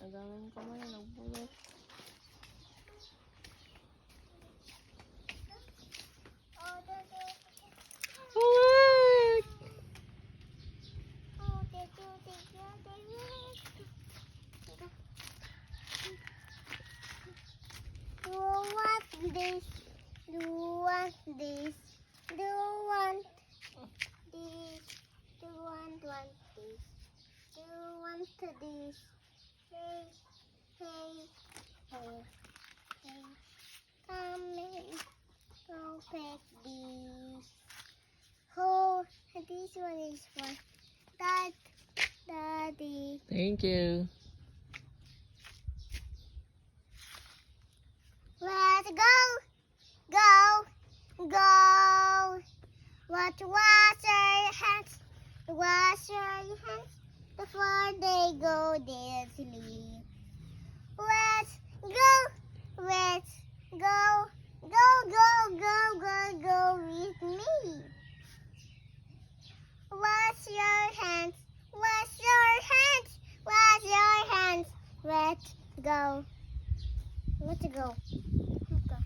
Nagamay kamay, nagbulot. Alright! Do you want this? Do you want this? Do you want this? Do you want this? Do you want this? Hey, hey, hey, hey. Come in. Go pick this. Oh, this one is for Daddy. Thank you. Let's go, go, go. Wash your hands, wash your hands before they go to sleep. Let's go, go with me. Wash your hands, wash your hands, wash your hands. Let's go. Let's go. Let's go.